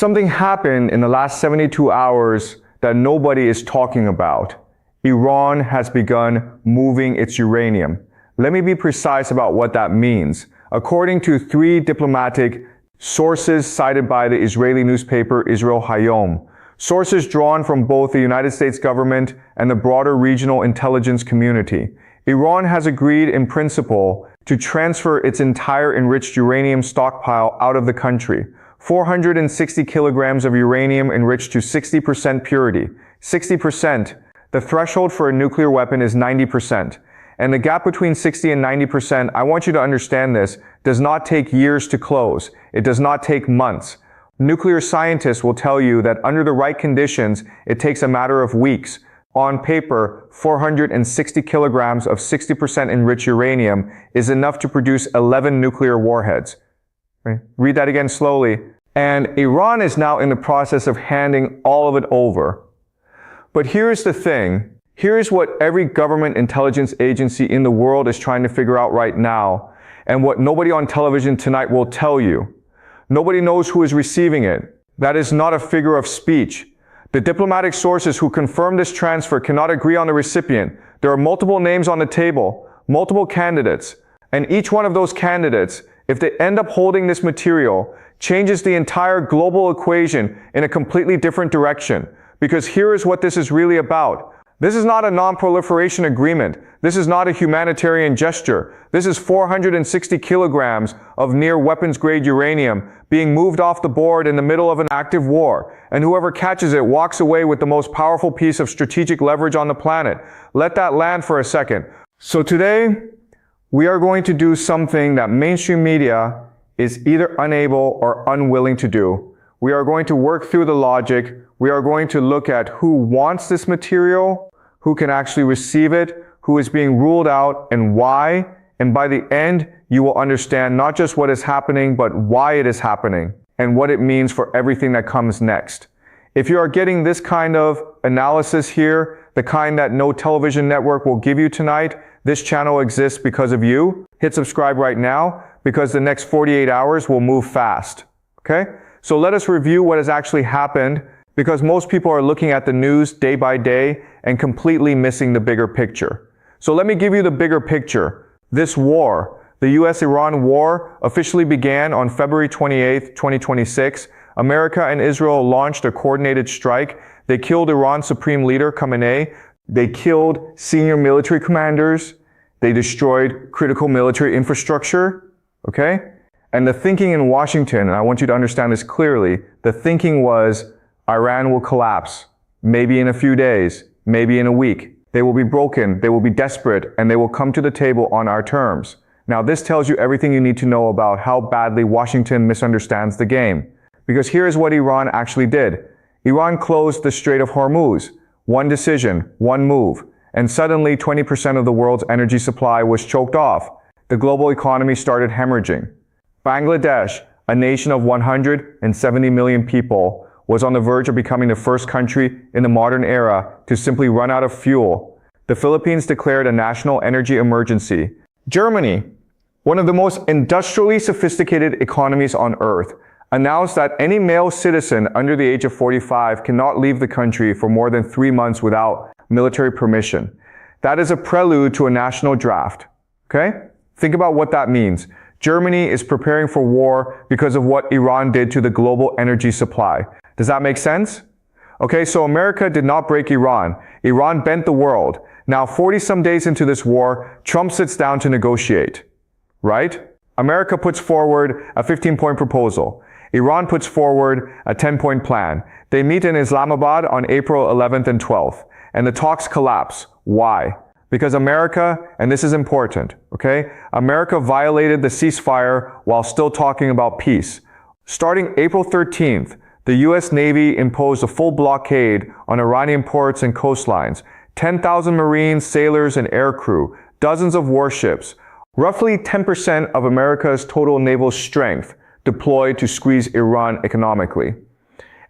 Something happened in the last 72 hours that nobody is talking about. Iran has begun moving its uranium. Let me be precise about what that means. According to 3 diplomatic sources cited by the Israeli newspaper Israel Hayom, sources drawn from both the United States government and the broader regional intelligence community, Iran has agreed in principle to transfer its entire enriched uranium stockpile out of the country. 460 kilograms of uranium enriched to 60% purity. 60%. The threshold for a nuclear weapon is 90%. And the gap between 60 and 90%, I want you to understand this, does not take years to close. It does not take months. Nuclear scientists will tell you that under the right conditions, it takes a matter of weeks. On paper, 460 kilograms of 60% enriched uranium is enough to produce 11 nuclear warheads. Right? Read that again slowly. And Iran is now in the process of handing all of it over. But here's the thing. Here's what every government intelligence agency in the world is trying to figure out right now, and what nobody on television tonight will tell you. Nobody knows who is receiving it. That is not a figure of speech. The diplomatic sources who confirm this transfer cannot agree on the recipient. There are multiple names on the table, multiple candidates, and each one of those candidates, if they end up holding this material, changes the entire global equation in a completely different direction. Because here is what this is really about. This is not a non-proliferation agreement. This is not a humanitarian gesture. This is 460 kilograms of near weapons-grade uranium being moved off the board in the middle of an active war. And whoever catches it walks away with the most powerful piece of strategic leverage on the planet. Let that land for a second. So today, we are going to do something that mainstream media is either unable or unwilling to do. We are going to work through the logic. We are going to look at who wants this material, who can actually receive it, who is being ruled out, and why. And by the end, you will understand not just what is happening, but why it is happening, and what it means for everything that comes next. If you are getting this kind of analysis here, the kind that no television network will give you tonight, this channel exists because of you. Hit subscribe right now, because the next 48 hours will move fast. Okay? So let us review what has actually happened, because most people are looking at the news day by day and completely missing the bigger picture. So let me give you the bigger picture. This war, the US-Iran war, officially began on February 28, 2026. America and Israel launched a coordinated strike. They killed Iran's supreme leader, Khamenei. They killed senior military commanders. They destroyed critical military infrastructure. Okay? And the thinking in Washington, and I want you to understand this clearly, the thinking was Iran will collapse, maybe in a few days, maybe in a week. They will be broken, they will be desperate, and they will come to the table on our terms. Now, this tells you everything you need to know about how badly Washington misunderstands the game. Because here's what Iran actually did. Iran closed the Strait of Hormuz. One decision, one move. And suddenly, 20% of the world's energy supply was choked off. The global economy started hemorrhaging. Bangladesh, a nation of 170 million people, was on the verge of becoming the first country in the modern era to simply run out of fuel. The Philippines declared a national energy emergency. Germany, one of the most industrially sophisticated economies on earth, announced that any male citizen under the age of 45 cannot leave the country for more than 3 months without military permission. That is a prelude to a national draft. Okay? Think about what that means. Germany is preparing for war because of what Iran did to the global energy supply. Does that make sense? Okay, so America did not break Iran. Iran bent the world. Now, 40-some days into this war, Trump sits down to negotiate. Right? America puts forward a 15-point proposal. Iran puts forward a 10-point plan. They meet in Islamabad on April 11th and 12th. And the talks collapse. Why? Because America, and this is important, okay? America violated the ceasefire while still talking about peace. Starting April 13th, the U.S. Navy imposed a full blockade on Iranian ports and coastlines. 10,000 Marines, sailors, and aircrew, dozens of warships, roughly 10% of America's total naval strength deployed to squeeze Iran economically.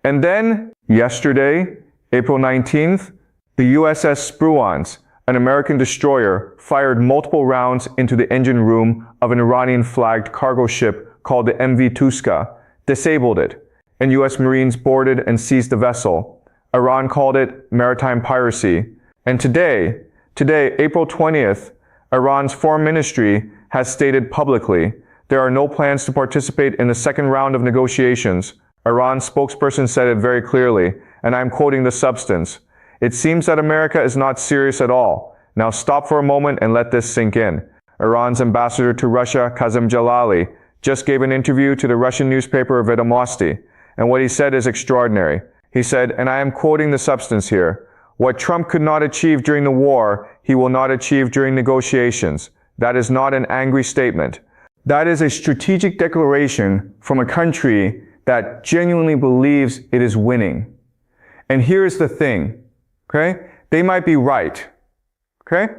And then, yesterday, April 19th, the USS Spruance, an American destroyer, fired multiple rounds into the engine room of an Iranian-flagged cargo ship called the MV Tuska, disabled it. and US Marines boarded and seized the vessel. Iran called it maritime piracy. And today, April 20th, Iran's foreign ministry has stated publicly there are no plans to participate in the second round of negotiations. Iran's spokesperson said it very clearly, and I'm quoting the substance. It seems that America is not serious at all. Now stop for a moment and let this sink in. Iran's ambassador to Russia, Kazem Jalali, just gave an interview to the Russian newspaper Vedomosti, and what he said is extraordinary. He said, and I am quoting the substance here, "What Trump could not achieve during the war, he will not achieve during negotiations." That is not an angry statement. That is a strategic declaration from a country that genuinely believes it is winning. And here's the thing, okay? They might be right, okay?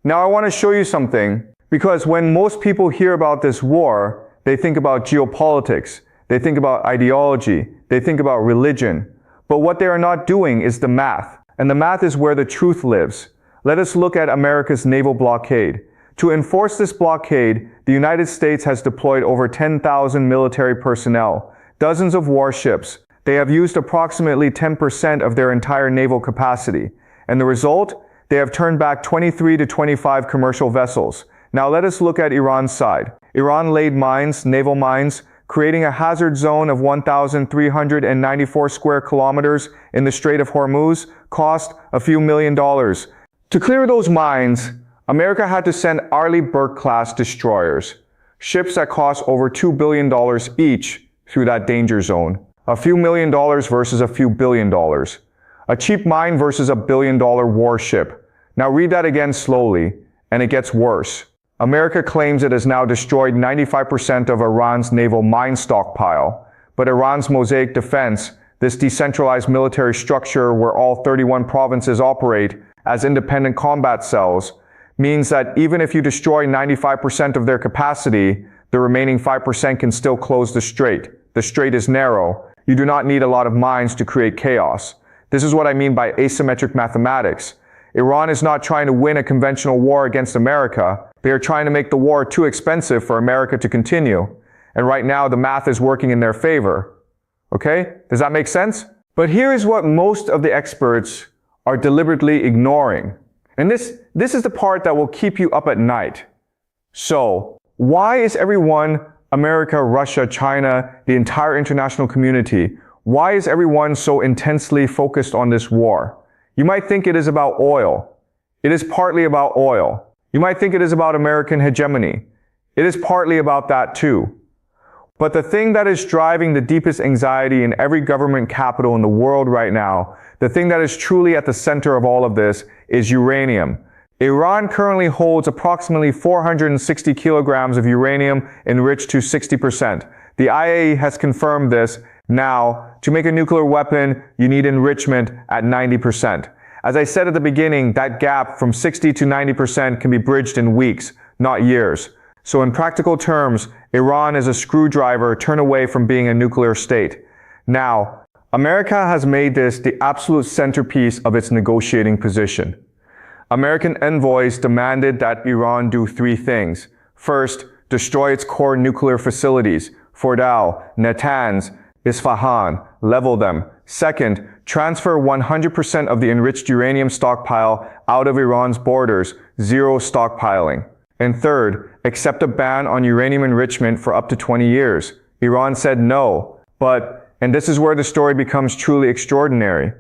Now I want to show you something, because when most people hear about this war, they think about geopolitics, they think about ideology, they think about religion. But what they are not doing is the math. And the math is where the truth lives. Let us look at America's naval blockade. To enforce this blockade, the United States has deployed over 10,000 military personnel, dozens of warships. They have used approximately 10% of their entire naval capacity. And the result? They have turned back 23 to 25 commercial vessels. Now let us look at Iran's side. Iran laid mines, naval mines, creating a hazard zone of 1,394 square kilometers in the Strait of Hormuz, cost a few $1 million. To clear those mines, America had to send Arleigh Burke-class destroyers, ships that cost over $2 billion each through that danger zone. A few $1 million versus a few $1 billion. A cheap mine versus a $1 billion warship. Now read that again slowly, and it gets worse. America claims it has now destroyed 95% of Iran's naval mine stockpile, but Iran's Mosaic defense, this decentralized military structure where all 31 provinces operate as independent combat cells, means that even if you destroy 95% of their capacity, the remaining 5% can still close the strait. The strait is narrow. You do not need a lot of mines to create chaos. This is what I mean by asymmetric mathematics. Iran is not trying to win a conventional war against America. They are trying to make the war too expensive for America to continue. And right now, the math is working in their favor. Okay? Does that make sense? But here is what most of the experts are deliberately ignoring. And this is the part that will keep you up at night. So, why is everyone, America, Russia, China, the entire international community, why is everyone so intensely focused on this war? You might think it is about oil. It is partly about oil. You might think it is about American hegemony. It is partly about that too. But the thing that is driving the deepest anxiety in every government capital in the world right now, the thing that is truly at the center of all of this, is uranium. Iran currently holds approximately 460 kilograms of uranium enriched to 60%. The IAEA has confirmed this. Now, to make a nuclear weapon, you need enrichment at 90%. As I said at the beginning, that gap from 60 to 90% can be bridged in weeks, not years. So in practical terms, Iran is a screwdriver turned away from being a nuclear state. Now, America has made this the absolute centerpiece of its negotiating position. American envoys demanded that Iran do three things. First, destroy its core nuclear facilities, Fordow, Natanz, Isfahan, level them. Second, transfer 100% of the enriched uranium stockpile out of Iran's borders, zero stockpiling. And third, accept a ban on uranium enrichment for up to 20 years. Iran said no, and this is where the story becomes truly extraordinary.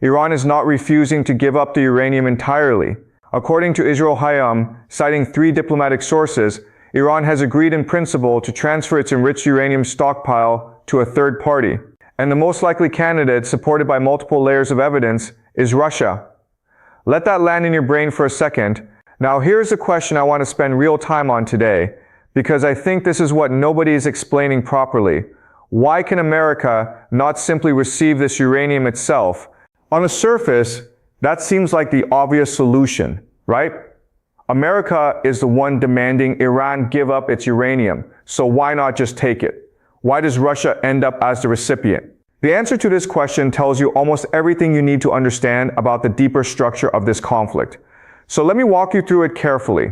Iran is not refusing to give up the uranium entirely. According to Israel Hayam, citing 3 diplomatic sources, Iran has agreed in principle to transfer its enriched uranium stockpile to a third party. And the most likely candidate, supported by multiple layers of evidence, is Russia. Let that land in your brain for a second. Now here's a question I want to spend real time on today, because I think this is what nobody is explaining properly. Why can America not simply receive this uranium itself? On the surface, that seems like the obvious solution, right? America is the one demanding Iran give up its uranium, so why not just take it? Why does Russia end up as the recipient? The answer to this question tells you almost everything you need to understand about the deeper structure of this conflict. So let me walk you through it carefully.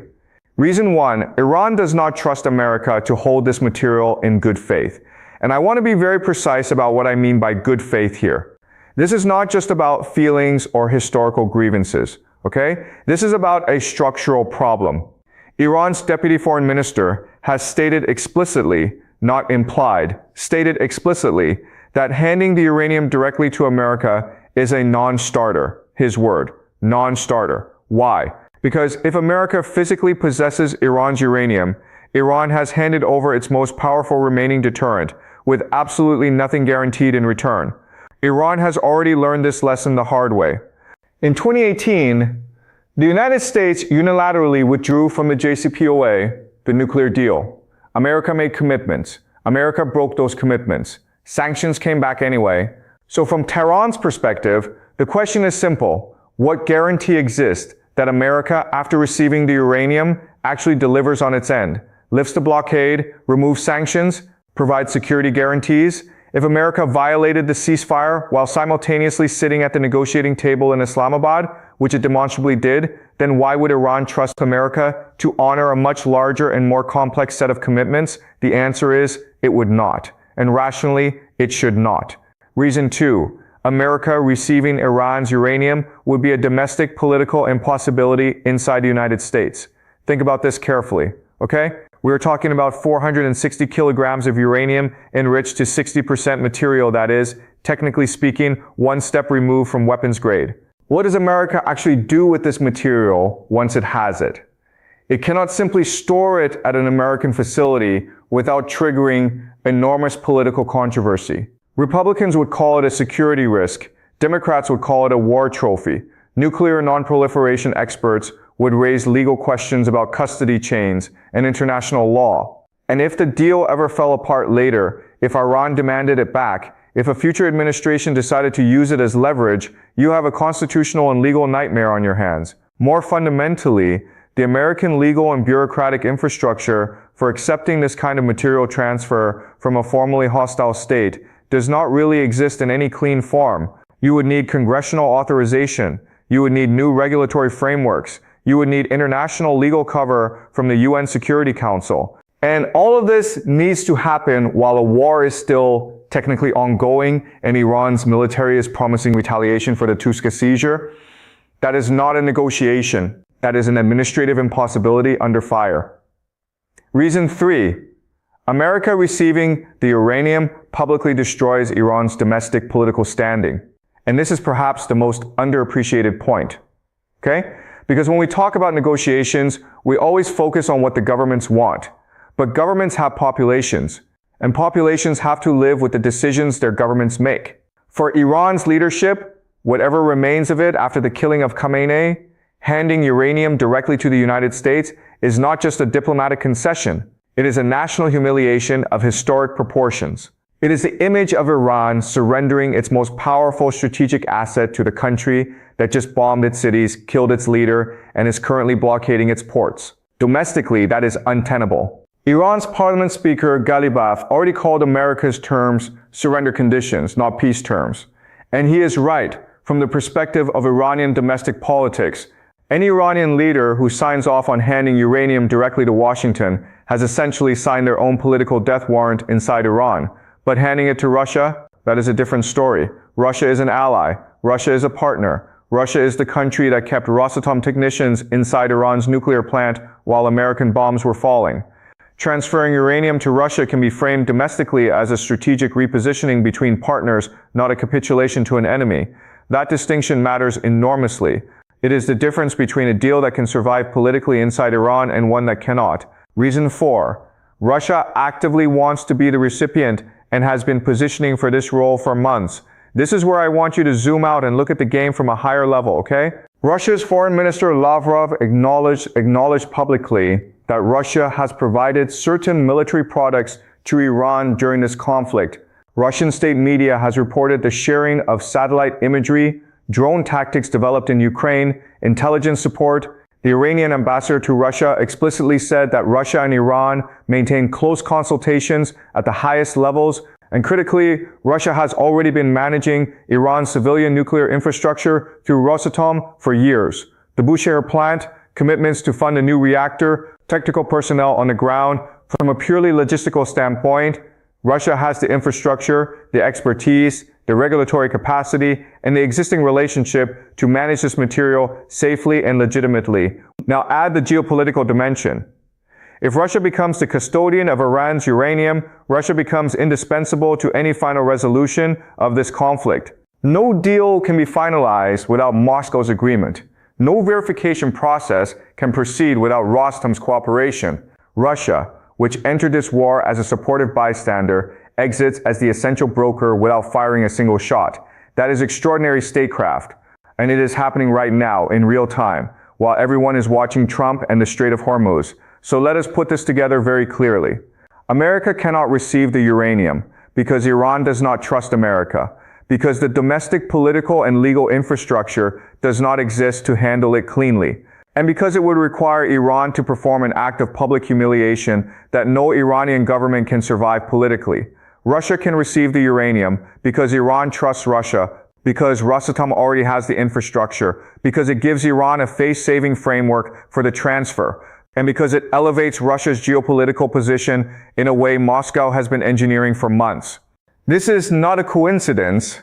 Reason 1, Iran does not trust America to hold this material in good faith. And I want to be very precise about what I mean by good faith here. This is not just about feelings or historical grievances, okay? This is about a structural problem. Iran's deputy foreign minister has stated explicitly, not implied, stated explicitly that handing the uranium directly to America is a non-starter. His word, non-starter. Why? Because if America physically possesses Iran's uranium, Iran has handed over its most powerful remaining deterrent, with absolutely nothing guaranteed in return. Iran has already learned this lesson the hard way. In 2018, the United States unilaterally withdrew from the JCPOA, the nuclear deal. America made commitments. America broke those commitments. Sanctions came back anyway. So from Tehran's perspective, the question is simple. What guarantee exists that America, after receiving the uranium, actually delivers on its end? Lifts the blockade, removes sanctions, provides security guarantees? If America violated the ceasefire while simultaneously sitting at the negotiating table in Islamabad, which it demonstrably did, then why would Iran trust America to honor a much larger and more complex set of commitments? The answer is, it would not. And rationally, it should not. Reason 2. America receiving Iran's uranium would be a domestic political impossibility inside the United States. Think about this carefully, okay? We're talking about 460 kilograms of uranium enriched to 60% material that is, technically speaking, one step removed from weapons grade. What does America actually do with this material once it has it? It cannot simply store it at an American facility without triggering enormous political controversy. Republicans would call it a security risk. Democrats would call it a war trophy. Nuclear non-proliferation experts would raise legal questions about custody chains and international law. And if the deal ever fell apart later, if Iran demanded it back, if a future administration decided to use it as leverage, you have a constitutional and legal nightmare on your hands. More fundamentally, the American legal and bureaucratic infrastructure for accepting this kind of material transfer from a formerly hostile state does not really exist in any clean form. You would need congressional authorization. You would need new regulatory frameworks. You would need international legal cover from the UN Security Council. And all of this needs to happen while a war is still technically ongoing and Iran's military is promising retaliation for the Tuska seizure. That is not a negotiation. That is an administrative impossibility under fire. Reason 3. America receiving the uranium publicly destroys Iran's domestic political standing. And this is perhaps the most underappreciated point. Okay? Because when we talk about negotiations, we always focus on what the governments want. But governments have populations, and populations have to live with the decisions their governments make. For Iran's leadership, whatever remains of it after the killing of Khamenei, handing uranium directly to the United States is not just a diplomatic concession. It is a national humiliation of historic proportions. It is the image of Iran surrendering its most powerful strategic asset to the country that just bombed its cities, killed its leader, and is currently blockading its ports. Domestically, that is untenable. Iran's parliament speaker, Ghalibaf, already called America's terms surrender conditions, not peace terms. And he is right from the perspective of Iranian domestic politics. Any Iranian leader who signs off on handing uranium directly to Washington has essentially signed their own political death warrant inside Iran. But handing it to Russia, that is a different story. Russia is an ally. Russia is a partner. Russia is the country that kept Rosatom technicians inside Iran's nuclear plant while American bombs were falling. Transferring uranium to Russia can be framed domestically as a strategic repositioning between partners, not a capitulation to an enemy. That distinction matters enormously. It is the difference between a deal that can survive politically inside Iran and one that cannot. Reason 4. Russia actively wants to be the recipient and has been positioning for this role for months. This is where I want you to zoom out and look at the game from a higher level, okay? Russia's Foreign Minister Lavrov acknowledged publicly that Russia has provided certain military products to Iran during this conflict. Russian state media has reported the sharing of satellite imagery, drone tactics developed in Ukraine, intelligence support. The Iranian ambassador to Russia explicitly said that Russia and Iran maintain close consultations at the highest levels. And critically, Russia has already been managing Iran's civilian nuclear infrastructure through Rosatom for years. The Bushehr plant, commitments to fund a new reactor, technical personnel on the ground. From a purely logistical standpoint, Russia has the infrastructure, the expertise, the regulatory capacity, and the existing relationship to manage this material safely and legitimately. Now add the geopolitical dimension. If Russia becomes the custodian of Iran's uranium, Russia becomes indispensable to any final resolution of this conflict. No deal can be finalized without Moscow's agreement. No verification process can proceed without Rostom's cooperation. Russia, which entered this war as a supportive bystander, exits as the essential broker without firing a single shot. That is extraordinary statecraft, and it is happening right now in real time, while everyone is watching Trump and the Strait of Hormuz. So let us put this together very clearly. America cannot receive the uranium because Iran does not trust America, because the domestic political and legal infrastructure does not exist to handle it cleanly, and because it would require Iran to perform an act of public humiliation that no Iranian government can survive politically. Russia can receive the uranium because Iran trusts Russia, because Rosatom already has the infrastructure, because it gives Iran a face-saving framework for the transfer, and because it elevates Russia's geopolitical position in a way Moscow has been engineering for months. This is not a coincidence.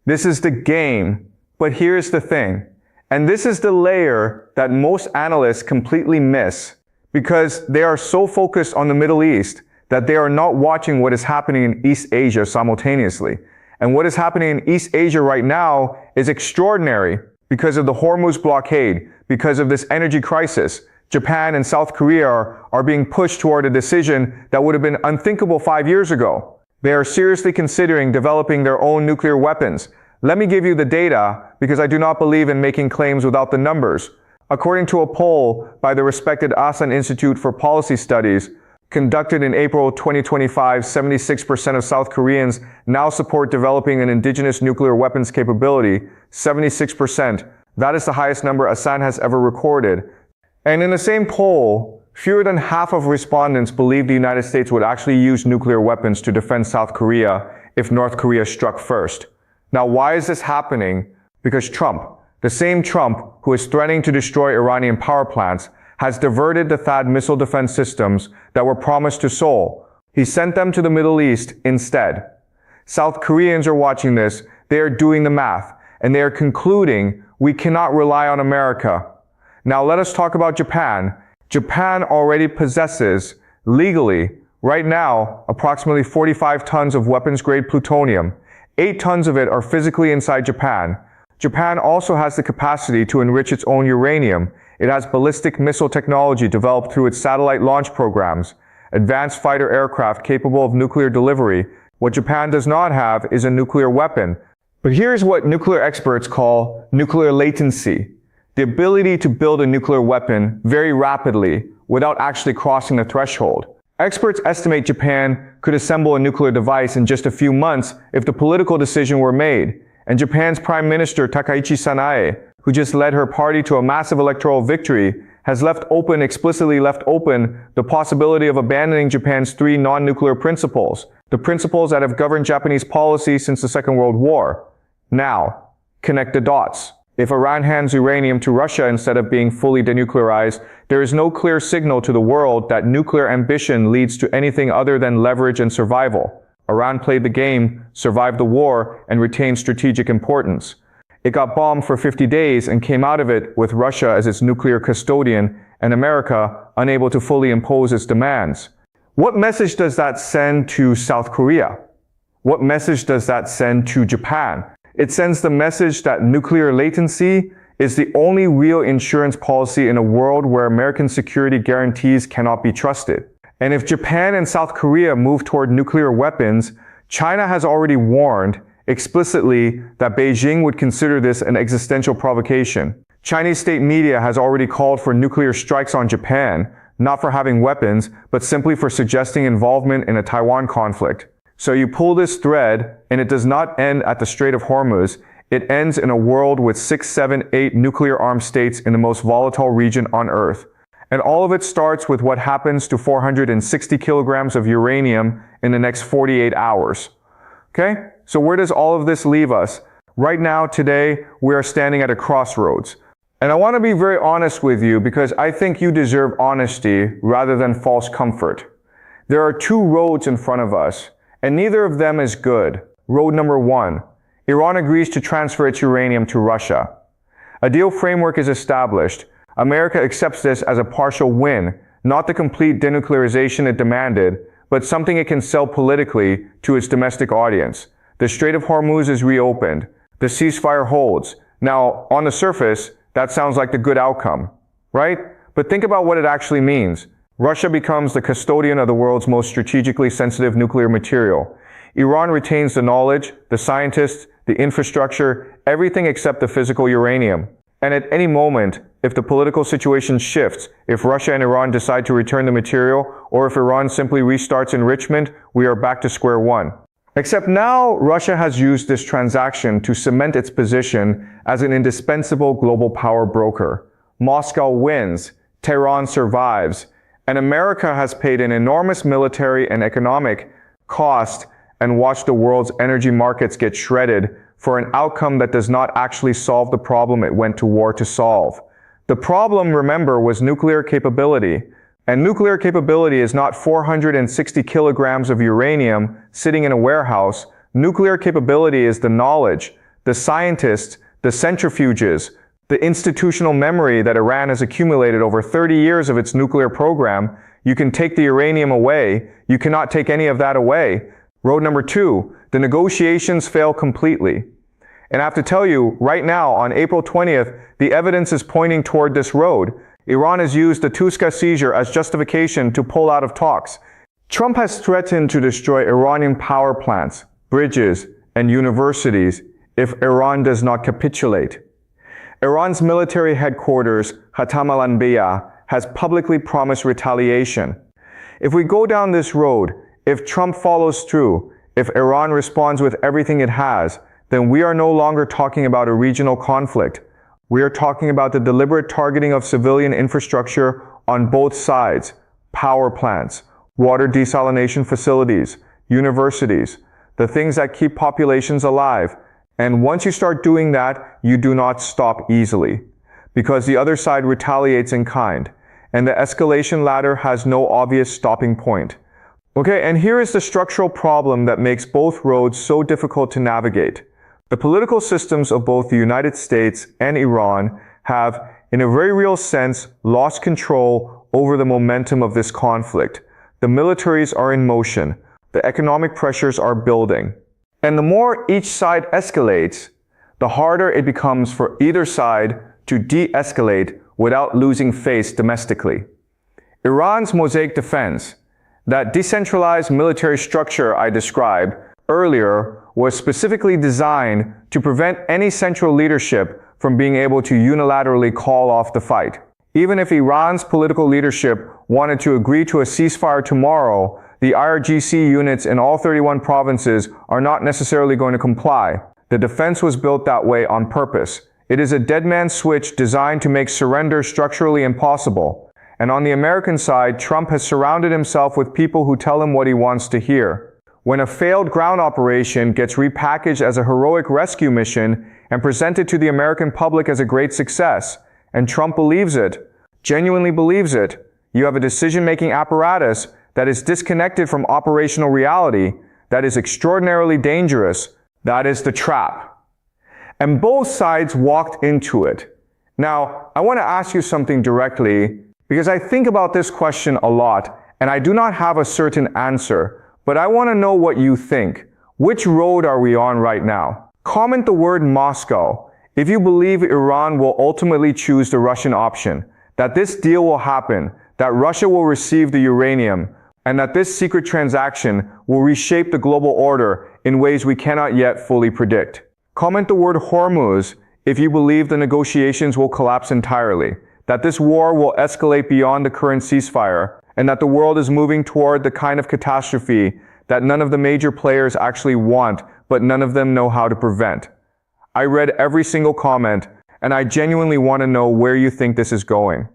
This is the game. But here's the thing. And this is the layer that most analysts completely miss because they are so focused on the Middle East that they are not watching what is happening in East Asia simultaneously. And what is happening in East Asia right now is extraordinary because of the Hormuz blockade, because of this energy crisis. Japan and South Korea are being pushed toward a decision that would have been unthinkable 5 years ago. They are seriously considering developing their own nuclear weapons. Let me give you the data because I do not believe in making claims without the numbers. According to a poll by the respected Asan Institute for Policy Studies, conducted in April 2025, 76% of South Koreans now support developing an indigenous nuclear weapons capability. 76%. That is the highest number Asan has ever recorded. And in the same poll, fewer than half of respondents believe the United States would actually use nuclear weapons to defend South Korea if North Korea struck first. Now, why is this happening? Because Trump, the same Trump who is threatening to destroy Iranian power plants, has diverted the THAAD missile defense systems that were promised to Seoul. He sent them to the Middle East instead. South Koreans are watching this, they are doing the math, and they are concluding we cannot rely on America. Now let us talk about Japan. Japan already possesses, legally, right now, approximately 45 tons of weapons-grade plutonium. 8 tons of it are physically inside Japan. Japan also has the capacity to enrich its own uranium. It has ballistic missile technology developed through its satellite launch programs, advanced fighter aircraft capable of nuclear delivery. What Japan does not have is a nuclear weapon. But here's what nuclear experts call nuclear latency. The ability to build a nuclear weapon very rapidly without actually crossing the threshold. Experts estimate Japan could assemble a nuclear device in just a few months if the political decision were made. And Japan's Prime Minister Takaichi Sanae, who just led her party to a massive electoral victory, has explicitly left open the possibility of abandoning Japan's 3 non-nuclear principles, the principles that have governed Japanese policy since the Second World War. Now, connect the dots. If Iran hands uranium to Russia instead of being fully denuclearized, there is no clear signal to the world that nuclear ambition leads to anything other than leverage and survival. Iran played the game, survived the war, and retained strategic importance. It got bombed for 50 days and came out of it with Russia as its nuclear custodian and America unable to fully impose its demands. What message does that send to South Korea? What message does that send to Japan? It sends the message that nuclear latency is the only real insurance policy in a world where American security guarantees cannot be trusted. And if Japan and South Korea move toward nuclear weapons, China has already warned explicitly that Beijing would consider this an existential provocation. Chinese state media has already called for nuclear strikes on Japan, not for having weapons, but simply for suggesting involvement in a Taiwan conflict. So you pull this thread, and it does not end at the Strait of Hormuz. It ends in a world with 6, 7, 8 nuclear-armed states in the most volatile region on Earth. And all of it starts with what happens to 460 kilograms of uranium in the next 48 hours. Okay? So where does all of this leave us? Right now, today, we are standing at a crossroads. And I want to be very honest with you because I think you deserve honesty rather than false comfort. There are 2 roads in front of us. And neither of them is good. Road number 1. Iran agrees to transfer its uranium to Russia. A deal framework is established. America accepts this as a partial win, not the complete denuclearization it demanded, but something it can sell politically to its domestic audience. The Strait of Hormuz is reopened. The ceasefire holds. Now, on the surface, that sounds like the good outcome, right? But think about what it actually means. Russia becomes the custodian of the world's most strategically sensitive nuclear material. Iran retains the knowledge, the scientists, the infrastructure, everything except the physical uranium. And at any moment, if the political situation shifts, if Russia and Iran decide to return the material, or if Iran simply restarts enrichment, we are back to square one. Except now, Russia has used this transaction to cement its position as an indispensable global power broker. Moscow wins, Tehran survives, and America has paid an enormous military and economic cost and watched the world's energy markets get shredded for an outcome that does not actually solve the problem it went to war to solve. The problem, remember, was nuclear capability. And nuclear capability is not 460 kilograms of uranium sitting in a warehouse. Nuclear capability is the knowledge, the scientists, the centrifuges, the institutional memory that Iran has accumulated over 30 years of its nuclear program. You can take the uranium away. You cannot take any of that away. Road number 2, the negotiations fail completely. And I have to tell you, right now, on April 20th, the evidence is pointing toward this road. Iran has used the Tuska seizure as justification to pull out of talks. Trump has threatened to destroy Iranian power plants, bridges, and universities if Iran does not capitulate. Iran's military headquarters, Khatam al-Anbiya, has publicly promised retaliation. If we go down this road, if Trump follows through, if Iran responds with everything it has, then we are no longer talking about a regional conflict. We are talking about the deliberate targeting of civilian infrastructure on both sides, power plants, water desalination facilities, universities, the things that keep populations alive. And once you start doing that, you do not stop easily, because the other side retaliates in kind, and the escalation ladder has no obvious stopping point. Okay, and here is the structural problem that makes both roads so difficult to navigate. The political systems of both the United States and Iran have, in a very real sense, lost control over the momentum of this conflict. The militaries are in motion. The economic pressures are building. And the more each side escalates, the harder it becomes for either side to de-escalate without losing face domestically. Iran's mosaic defense, that decentralized military structure I described earlier, was specifically designed to prevent any central leadership from being able to unilaterally call off the fight. Even if Iran's political leadership wanted to agree to a ceasefire tomorrow, the IRGC units in all 31 provinces are not necessarily going to comply. The defense was built that way on purpose. It is a dead man's switch designed to make surrender structurally impossible. And on the American side, Trump has surrounded himself with people who tell him what he wants to hear. When a failed ground operation gets repackaged as a heroic rescue mission and presented to the American public as a great success, and Trump believes it, genuinely believes it, you have a decision-making apparatus that is disconnected from operational reality, that is extraordinarily dangerous. That is the trap. And both sides walked into it. Now, I want to ask you something directly, because I think about this question a lot, and I do not have a certain answer, but I want to know what you think. Which road are we on right now? Comment the word Moscow if you believe Iran will ultimately choose the Russian option, that this deal will happen, that Russia will receive the uranium, and that this secret transaction will reshape the global order in ways we cannot yet fully predict. Comment the word Hormuz if you believe the negotiations will collapse entirely, that this war will escalate beyond the current ceasefire, and that the world is moving toward the kind of catastrophe that none of the major players actually want, but none of them know how to prevent. I read every single comment, and I genuinely want to know where you think this is going.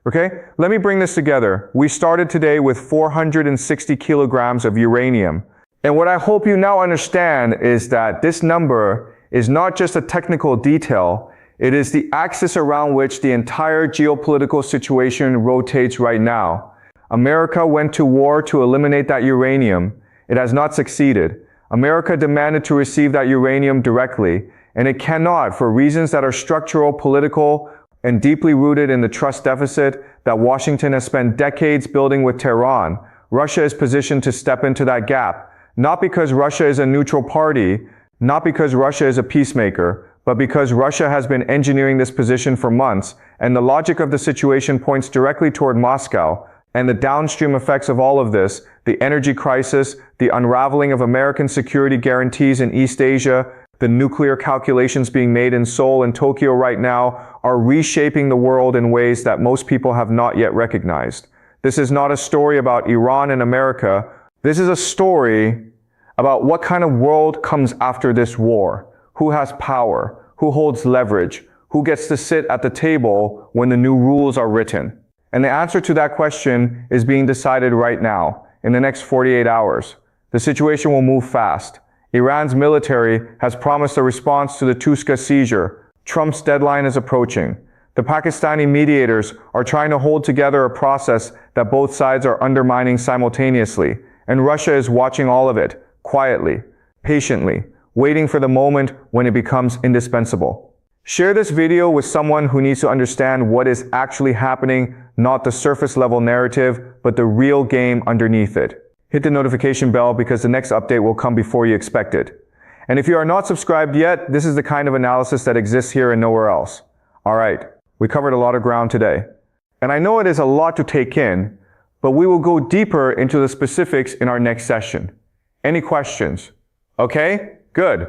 Okay, let me bring this together. We started today with 460 kilograms of uranium. And what I hope you now understand is that this number is not just a technical detail, it is the axis around which the entire geopolitical situation rotates right now. America went to war to eliminate that uranium. It has not succeeded. America demanded to receive that uranium directly, and it cannot for reasons that are structural, political, and deeply rooted in the trust deficit that Washington has spent decades building with Tehran. Russia is positioned to step into that gap, not because Russia is a neutral party, not because Russia is a peacemaker, but because Russia has been engineering this position for months, and the logic of the situation points directly toward Moscow, and the downstream effects of all of this, the energy crisis, the unraveling of American security guarantees in East Asia, the nuclear calculations being made in Seoul and Tokyo right now, are reshaping the world in ways that most people have not yet recognized. This is not a story about Iran and America. This is a story about what kind of world comes after this war. Who has power? Who holds leverage? Who gets to sit at the table when the new rules are written? And the answer to that question is being decided right now, in the next 48 hours. The situation will move fast. Iran's military has promised a response to the Tuska seizure. Trump's deadline is approaching. The Pakistani mediators are trying to hold together a process that both sides are undermining simultaneously. And Russia is watching all of it, quietly, patiently, waiting for the moment when it becomes indispensable. Share this video with someone who needs to understand what is actually happening, not the surface level narrative, but the real game underneath it. Hit the notification bell because the next update will come before you expect it. And if you are not subscribed yet, this is the kind of analysis that exists here and nowhere else. Alright, we covered a lot of ground today. And I know it is a lot to take in, but we will go deeper into the specifics in our next session. Any questions? Okay? Good.